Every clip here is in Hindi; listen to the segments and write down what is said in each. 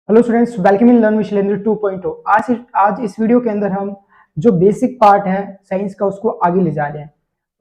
Hello students, welcome in learn with Shailendra 2.0। आज इस वीडियो के अंदर हम जो बेसिक पार्ट है साइंस का उसको आगे ले जा रहे हैं।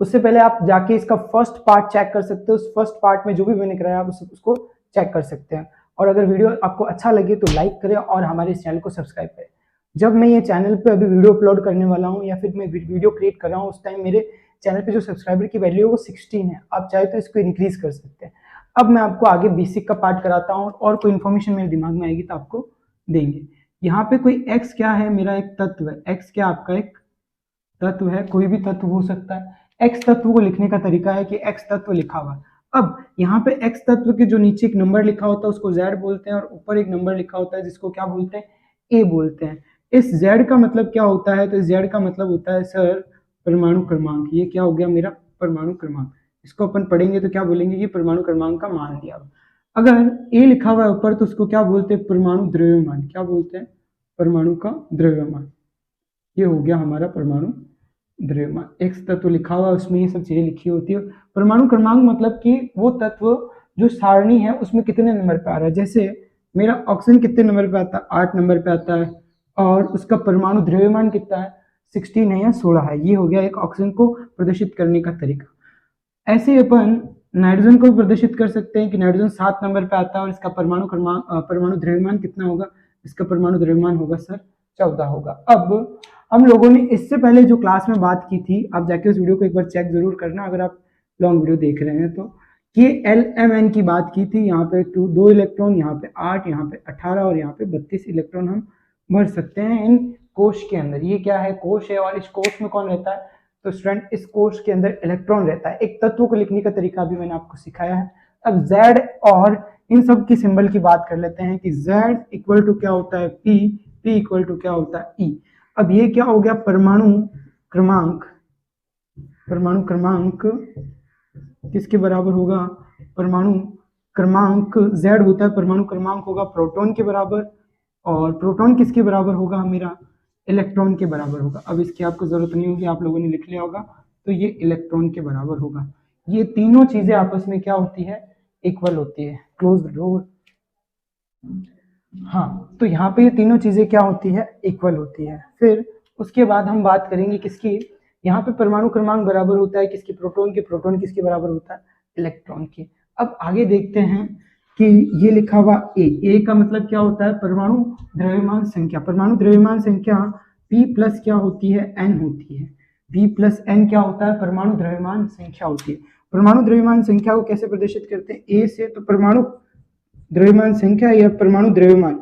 उससे पहले आप जाके इसका फर्स्ट पार्ट चेक कर सकते हो। उस फर्स्ट पार्ट में जो भी मैंने कराया आप उसको चेक कर सकते हैं। और अगर वीडियो आपको अच्छा लगे तो लाइक करें और हमारे इस चैनल को सब्सक्राइब करें। जब मैं ये चैनल पे अभी वीडियो अपलोड करने वाला हूँ या फिर मैं वीडियो क्रिएट कर रहा हूँ, उस टाइम मेरे चैनल पे जो सब्सक्राइबर की वैल्यू है वो 16 है। आप चाहे तो इसको इंक्रीज कर सकते हैं। अब मैं आपको आगे बेसिक का पार्ट कराता हूँ और कोई इन्फॉर्मेशन मेरे दिमाग में आएगी तो आपको देंगे। यहाँ पे कोई x क्या है, मेरा एक तत्व है। x क्या आपका एक तत्व है, कोई भी तत्व हो सकता है। x तत्व को लिखने का तरीका है कि x तत्व लिखा हुआ। अब यहाँ पे x तत्व के जो नीचे एक नंबर लिखा होता है उसको z बोलते हैं और ऊपर एक नंबर लिखा होता है जिसको क्या बोलते हैं, a बोलते हैं। इस z का मतलब क्या होता है, तो z का मतलब होता है सर परमाणु क्रमांक। ये क्या हो गया मेरा परमाणु क्रमांक। इसको अपन पढ़ेंगे तो क्या बोलेंगे कि परमाणु क्रमांक का मान दिया। अगर ए लिखा हुआ है ऊपर तो उसको क्या बोलते हैं, परमाणु द्रव्यमान। क्या बोलते हैं, परमाणु का द्रव्यमान। ये हो गया हमारा परमाणु द्रव्यमान। एक्स तत्व लिखा हुआ है उसमें ये सब चीजें लिखी होती है। परमाणु क्रमांक मतलब कि वो तत्व जो सारणी है उसमें कितने नंबर पे आ रहा है। जैसे मेरा ऑक्सीजन कितने नंबर पे आता है, 8 नंबर पे आता है और उसका परमाणु द्रव्यमान कितना है, 16 है या 16 है। ये हो गया एक ऑक्सीजन को प्रदर्शित करने का तरीका। ऐसे अपन नाइट्रोजन को प्रदर्शित कर सकते हैं कि नाइट्रोजन 7 नंबर पे आता है और इसका परमाणु क्रमांक परमाणु द्रव्यमान कितना होगा, इसका परमाणु द्रव्यमान होगा सर 14 होगा। अब हम लोगों ने इससे पहले जो क्लास में बात की थी, आप जाके उस वीडियो को एक बार चेक जरूर करना अगर आप लॉन्ग वीडियो देख रहे हैं तो, कि LMN की बात की थी। यहाँ पे 2 इलेक्ट्रॉन, यहाँ पे 8, यहाँ पे 18 और यहाँ पे 32 इलेक्ट्रॉन हम भर सकते हैं इन कोश के अंदर। ये क्या है, कोश है। और इस कोश में कौन रहता है, तो स्टूडेंट इस कोश के अंदर इलेक्ट्रॉन रहता है। एक तत्व को लिखने का तरीका भी मैंने आपको सिखाया है। अब Z और इन सब की सिंबल की बात कर लेते हैं कि Z इक्वल टू क्या होता है P, P इक्वल टू क्या होता है E। अब ये क्या हो गया, परमाणु क्रमांक। परमाणु क्रमांक किसके बराबर होगा, परमाणु क्रमांक Z होता है, परमाणु क्रमांक होगा प्रोटॉन के बराबर। और प्रोटॉन किसके बराबर होगा, मेरा इलेक्ट्रॉन के बराबर होगा। अब इसकी आपको जरूरत नहीं होगी, आप लोगों ने लिख लिया होगा। तो ये इलेक्ट्रॉन के बराबर होगा। ये तीनों चीजें आपस में क्या होती है, इक्वल होती है। Close door. हाँ, तो यहाँ पे ये तीनों चीजें क्या होती है, इक्वल होती है। फिर उसके बाद हम बात करेंगे किसकी, यहाँ पे परमाणु क्रमांक बराबर होता है किसके, प्रोटॉन के। प्रोटॉन किसके बराबर होता है, इलेक्ट्रॉन के। अब आगे देखते हैं कि ये लिखा हुआ ए का मतलब क्या होता है, परमाणु द्रव्यमान संख्या। परमाणु द्रव्यमान संख्या P प्लस क्या होती है, N होती है। P प्लस N क्या होता है, परमाणु द्रव्यमान संख्या होती है। परमाणु द्रव्यमान संख्या को कैसे प्रदर्शित करते हैं, ए से। तो परमाणु द्रव्यमान संख्या या परमाणु द्रव्यमान,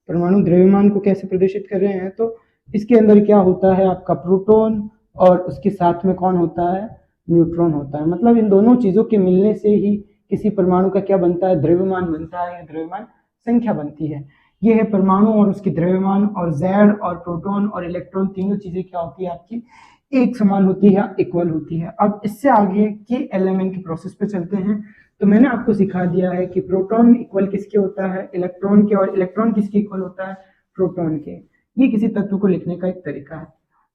परमाणु द्रव्यमान को कैसे प्रदर्शित कर रहे हैं, तो इसके अंदर क्या होता है आपका प्रोटॉन और उसके साथ में कौन होता है, न्यूट्रॉन होता है। मतलब इन दोनों चीजों के मिलने से ही किसी परमाणु का क्या बनता है, द्रव्यमान बनता है या द्रव्यमान संख्या बनती है। ये है परमाणु और उसकी द्रव्यमान। और Z और प्रोटॉन और इलेक्ट्रॉन तीनों चीजें क्या होती है आपकी, एक समान होती है, इक्वल होती है। अब इससे आगे की LMN की प्रोसेस पे चलते हैं। तो मैंने आपको सिखा दिया है कि प्रोटॉन इक्वल किसके होता है, इलेक्ट्रॉन के। और इलेक्ट्रॉन किसके इक्वल होता है, प्रोटॉन के। ये किसी तत्व को लिखने का एक तरीका है।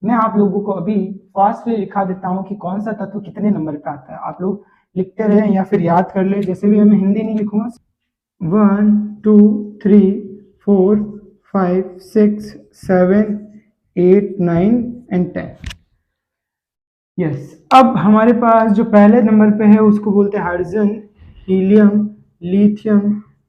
मैं आप लोगों को अभी फास्टली लिखा देता हूँ कि कौन सा तत्व कितने नंबर पे आता है। आप लोग लिखते रहे या फिर याद कर ले। जैसे भी मैं हिंदी नहीं लिखूंगा, 1 2 3 4 5 6 7 8 9 एंड 10। यस। अब हमारे पास जो पहले नंबर पे है उसको बोलते हैं hydrogen, helium, lithium,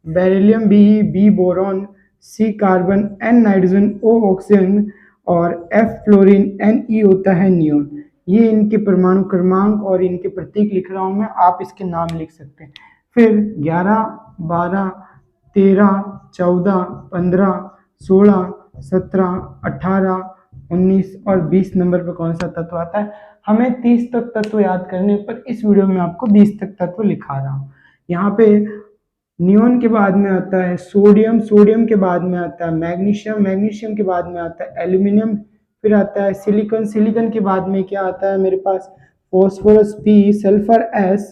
beryllium, B boron, C carbon, N nitrogen, O oxygen और एफ फ्लोरीन, एन ई होता है नियोन। ये इनके परमाणु क्रमांक और इनके प्रतीक लिख रहा हूं मैं, आप इसके नाम लिख सकते हैं। फिर 11 12 13 14 15 16 17 18 19 और 20 नंबर पर कौन सा तत्व आता है। हमें 30 तक तत्व याद करने पर इस वीडियो में आपको 20 तक तत्व लिखा रहा हूँ। यहाँ पे नियोन के बाद में आता है सोडियम, सोडियम के बाद में आता है मैग्नीशियम, मैग्नीशियम के बाद में आता है एल्यूमिनियम, फिर आता है सिलिकॉन, सिलिकॉन के बाद में क्या आता है मेरे पास, phosphorus P, sulphur S,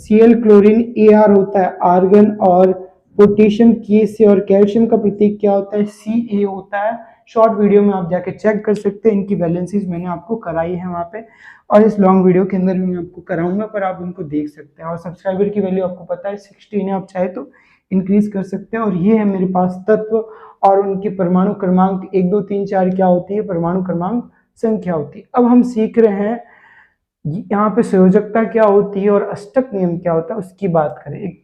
Cl chlorine Ar होता है आर्गन, और पोटेशियम K और कैल्शियम का प्रतीक क्या होता है, Ca होता है। शॉर्ट वीडियो में आप जाके चेक कर सकते हैं, इनकी वैलेंसीज मैंने आपको कराई है वहाँ पे। और इस लॉन्ग वीडियो के अंदर भी मैं आपको कराऊंगा, पर आप उनको देख सकते हैं। और सब्सक्राइबर की वैल्यू आपको पता है 16 है, आप चाहे तो इंक्रीज कर सकते हैं। और ये है मेरे पास तत्व और उनकी परमाणु क्रमांक 1 2 3 4 क्या होती है, परमाणु क्रमांक संख्या होती है। अब हम सीख रहे हैं यहाँ पे संयोजकता क्या होती है और अष्टक नियम क्या होता है उसकी बात करें। एक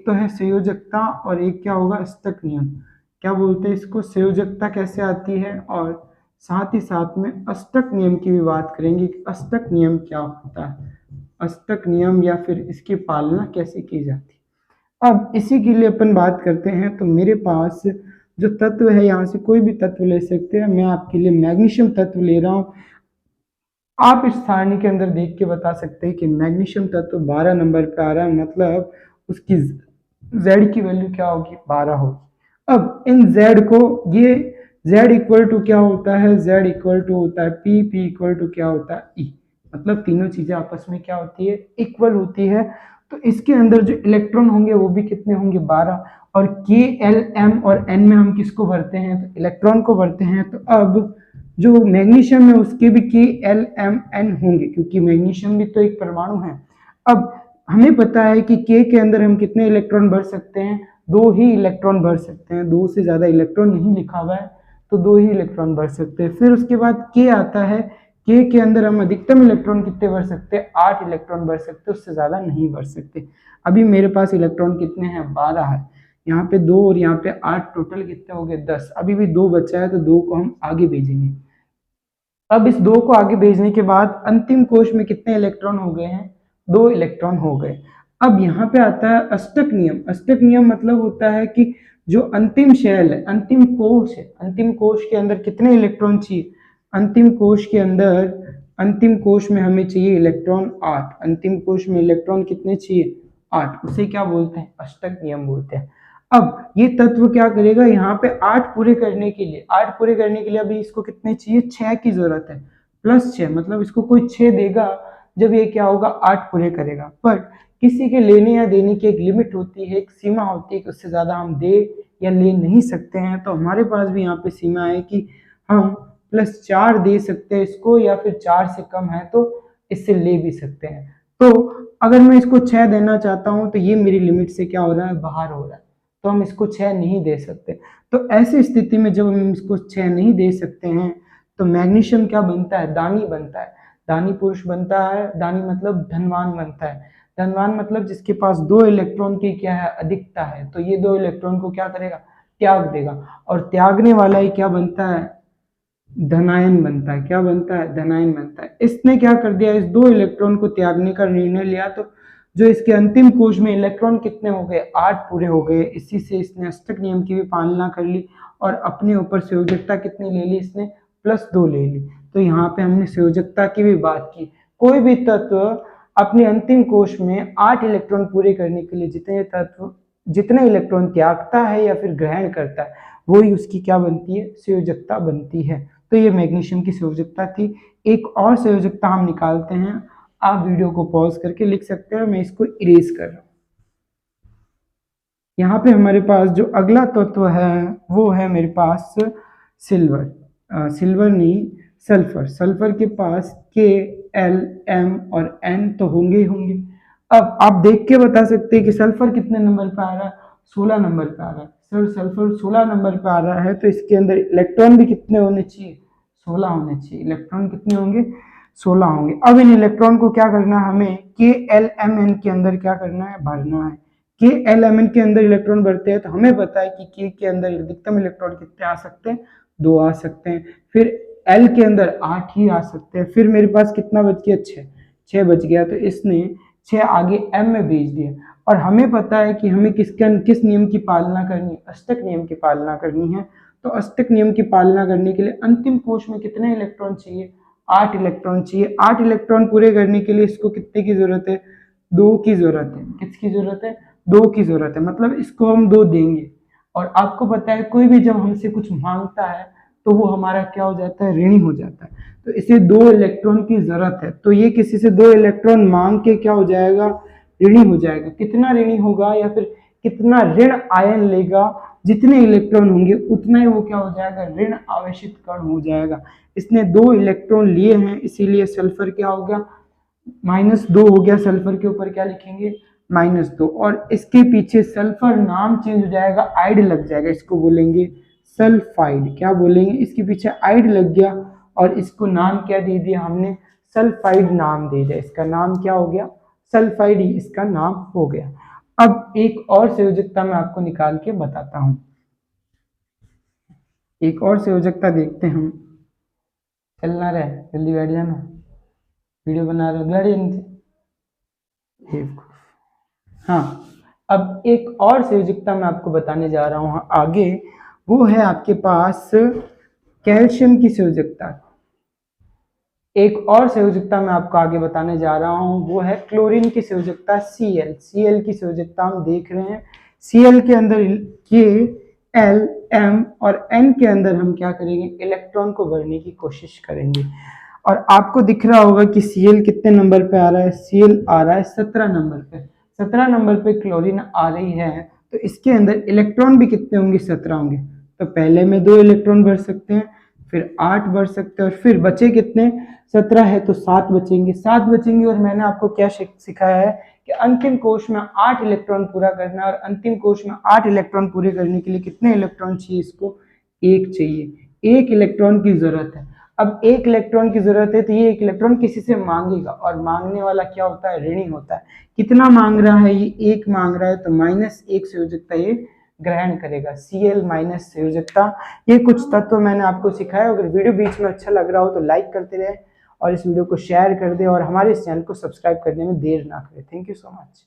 तो है संयोजकता और एक क्या होगा, अष्टक नियम। क्या बोलते हैं इसको, संयोजकता कैसे आती है और साथ ही साथ में अष्टक नियम की भी बात करेंगे कि अष्टक नियम क्या होता है, अष्टक नियम या फिर इसकी पालना कैसे की जाती है। अब इसी के लिए अपन बात करते हैं। तो मेरे पास जो तत्व है, यहाँ से कोई भी तत्व ले सकते हैं। मैं आपके लिए मैग्नीशियम तत्व ले रहा हूँ। आप इस सारणी के अंदर देख के बता सकते हैं कि मैग्नीशियम तत्व 12 नंबर पे आ रहा है, मतलब उसकी Z की वैल्यू क्या होगी, 12 होगी। अब इन Z को, ये Z इक्वल टू क्या होता है, Z इक्वल टू होता है P, P इक्वल टू क्या होता है E, मतलब तीनों चीजें आपस में क्या होती है, इक्वल होती है। तो इसके अंदर जो इलेक्ट्रॉन होंगे वो भी कितने होंगे, 12। और K, L, M और N में हम किसको भरते हैं, तो इलेक्ट्रॉन को भरते हैं। तो अब जो मैग्नीशियम है उसके भी K, L, M, N होंगे, क्योंकि मैग्नीशियम भी तो एक परमाणु है। अब हमें पता है कि K के अंदर हम कितने इलेक्ट्रॉन भर सकते हैं, 2 ही इलेक्ट्रॉन भर सकते हैं। 2 से ज्यादा इलेक्ट्रॉन नहीं लिखा हुआ है, तो 2 ही इलेक्ट्रॉन भर सकते हैं। फिर उसके बाद K आता है, K के अंदर हम अधिकतम इलेक्ट्रॉन कितने भर सकते हैं, 8 इलेक्ट्रॉन भर सकते हैं, उससे ज्यादा नहीं भर सकते। अभी मेरे पास इलेक्ट्रॉन कितने हैं, 12 है। यहाँ पे 2 और यहाँ पे 8, टोटल कितने हो गए, 10। अभी भी 2 बचा है, तो 2 को हम आगे भेजेंगे। अब इस 2 को आगे भेजने के बाद अंतिम कोश में कितने इलेक्ट्रॉन हो गए हैं, 2 इलेक्ट्रॉन हो गए। अब यहाँ पे आता है अष्टक नियम। अष्टक नियम मतलब होता है कि जो अंतिम शेल है, अंतिम कोश है, अंतिम कोश के अंदर कितने इलेक्ट्रॉन चाहिए, अंतिम कोश के अंदर, अंतिम कोश में हमें चाहिए इलेक्ट्रॉन 8। अंतिम कोश में इलेक्ट्रॉन कितने चाहिए, 8। उसे क्या बोलते हैं, अष्टक नियम बोलते हैं। अब ये तत्व क्या करेगा, यहाँ पे 8 पूरे करने के लिए, 8 पूरे करने के लिए अभी इसको कितने चाहिए, 6 की जरूरत है, प्लस 6, मतलब इसको कोई 6 देगा जब ये क्या होगा, 8 पूरे करेगा। पर किसी के लेने या देने की एक लिमिट होती है, एक सीमा होती है कि उससे ज्यादा हम दे या ले नहीं सकते हैं। तो हमारे पास भी यहाँ पे सीमा है कि हम +4 दे सकते हैं इसको, या फिर 4 से कम है तो इससे ले भी सकते हैं। तो अगर मैं इसको 6 देना चाहता हूँ तो ये मेरी लिमिट से क्या हो रहा है, बाहर हो रहा है, तो हम इसको 6 नहीं दे सकते। तो ऐसी स्थिति में जब हम इसको 6 नहीं दे सकते हैं तो मैग्नीशियम क्या बनता है, दानी बनता है, दानी पुरुष बनता है। दानी मतलब धनवान बनता है। धनवान मतलब जिसके पास 2 इलेक्ट्रॉन की क्या है, अधिकता है। तो ये 2 इलेक्ट्रॉन को क्या करेगा, त्याग देगा, और त्यागने वाला ही क्या बनता है, धनायन बनता है। क्या बनता है, धनायन बनता है। इसने क्या कर दिया, इस 2 इलेक्ट्रॉन को त्यागने का निर्णय लिया, तो जो इसके अंतिम कोश में इलेक्ट्रॉन कितने हो गए, 8 पूरे हो गए। इसी से इसने अष्टक नियम की भी पालना कर ली और अपने ऊपर संयोजकता कितनी ले ली, इसने +2 ले ली। तो यहाँ पे हमने संयोजकता की भी बात की। कोई भी तत्व अपने अंतिम कोश में 8 इलेक्ट्रॉन पूरे करने के लिए जितने इलेक्ट्रॉन त्यागता है या फिर ग्रहण करता है, वही उसकी क्या बनती है, संयोजकता बनती है। तो ये मैग्नीशियम की संयोजकता थी। एक और संयोजकता हम निकालते हैं, आप वीडियो को पॉज करके लिख सकते हैं, मैं इसको इरेज कर रहा हूं। यहाँ पे हमारे पास जो अगला तत्व है वो है मेरे पास सिल्वर। सिल्वर नहीं, सल्फर। सल्फर के पास K, L, M और N तो होंगे ही होंगे। अब आप देख के बता सकते हैं कि सल्फर कितने नंबर पे आ रहा है, 16 नंबर पे आ रहा है। सर सल्फर 16 नंबर पे आ रहा है, तो इसके अंदर इलेक्ट्रॉन भी कितने होने चाहिए, 16 होने चाहिए। इलेक्ट्रॉन कितने होंगे, 16 होंगे। अब इन इलेक्ट्रॉन को क्या करना है, हमें K, L, M, N के अंदर क्या करना है, भरना है। K, L, M, N के अंदर इलेक्ट्रॉन भरते हैं तो हमें पता है कि K के अंदर अधिकतम इलेक्ट्रॉन कितने आ सकते हैं, 2 आ सकते हैं। फिर L के अंदर 8 ही आ सकते हैं। फिर मेरे पास कितना बच गया, 6 बच गया। तो इसने 6 आगे M में भेज दिया। और हमें पता है कि हमें किस नियम की पालना करनी है, अष्टक नियम की पालना करनी है। तो अष्टक नियम की पालना करने के लिए अंतिम कोश में कितने इलेक्ट्रॉन चाहिए, 8 इलेक्ट्रॉन चाहिए। 8 इलेक्ट्रॉन पूरे करने के लिए इसको कितने की जरूरत है, 2 की जरूरत है। किसकी जरूरत है, 2 की जरूरत है, मतलब इसको हम 2 देंगे। और आपको पता है कोई भी जब हमसे कुछ मांगता है तो वो हमारा क्या हो जाता है, ऋणी हो जाता है। तो इसे 2 इलेक्ट्रॉन की जरूरत है, तो ये किसी से 2 इलेक्ट्रॉन मांग के क्या हो जाएगा, ऋणी हो जाएगा। कितना ऋणी होगा या फिर कितना ऋण आयन लेगा, जितने इलेक्ट्रॉन होंगे उतना ही वो क्या हो जाएगा, ऋण आवेशित कण हो जाएगा। इसने 2 इलेक्ट्रॉन लिए हैं, इसीलिए सल्फर क्या हो गया, -2 हो गया। सल्फर के ऊपर क्या लिखेंगे, -2 और इसके पीछे सल्फर नाम चेंज हो जाएगा, आइड लग जाएगा, इसको बोलेंगे सल्फाइड। क्या बोलेंगे? इसके पीछे आइड लग गया और इसको नाम क्या दे दिया हमने? सल्फाइड नाम दे दिया। इसका नाम क्या हो गया? सल्फाइड ही इसका नाम हो गया। अब एक और संयोजकता मैं आपको निकाल के बताता हूं। एक और संयोजकता देखते हैं हम। चलना रहे, जल्दी बैठ जाना, वीडियो बना रहे हो, बैठ जाने। हाँ, अब एक और संयोजकता मैं आपको बताने जा रहा हूँ आगे, वो है आपके पास कैल्शियम की संयोजकता। एक और संयोजकता मैं आपको आगे बताने जा रहा हूँ, वो है क्लोरीन की संयोजकता Cl। Cl की संयोजकता हम देख रहे हैं। Cl के अंदर K, L, M और N के अंदर हम क्या करेंगे? इलेक्ट्रॉन को भरने की कोशिश करेंगे। और आपको दिख रहा होगा कि Cl कितने नंबर पे आ रहा है? Cl आ रहा है 17 नंबर पे। 17 नंबर पे क्लोरीन आ रही है, तो इसके अंदर इलेक्ट्रॉन भी कितने होंगे? 17 होंगे। तो पहले में 2 इलेक्ट्रॉन भर सकते हैं, फिर 8 भर सकते हैं और फिर बचे कितने? 17 है तो 7 बचेंगे। 7 बचेंगे और मैंने आपको क्या सिखाया है कि अंतिम कोश में 8 इलेक्ट्रॉन पूरा करना है और अंतिम कोश में 8 इलेक्ट्रॉन पूरे करने के लिए कितने इलेक्ट्रॉन चाहिए? इसको 1 चाहिए। 1 इलेक्ट्रॉन की जरूरत है। अब 1 इलेक्ट्रॉन की जरूरत है तो ये 1 इलेक्ट्रॉन किसी से मांगेगा और मांगने वाला क्या होता है? ऋणी होता है। कितना मांग रहा है? ये 1 मांग रहा है, तो -1 संयोजकता ये ग्रहण करेगा। Cl माइनस संयोजकता। ये कुछ तत्व मैंने आपको सिखाया। अगर वीडियो बीच में अच्छा लग रहा हो तो लाइक करते रहे और इस वीडियो को शेयर कर दे और हमारे इस चैनल को सब्सक्राइब करने में देर ना करें। Thank you so much.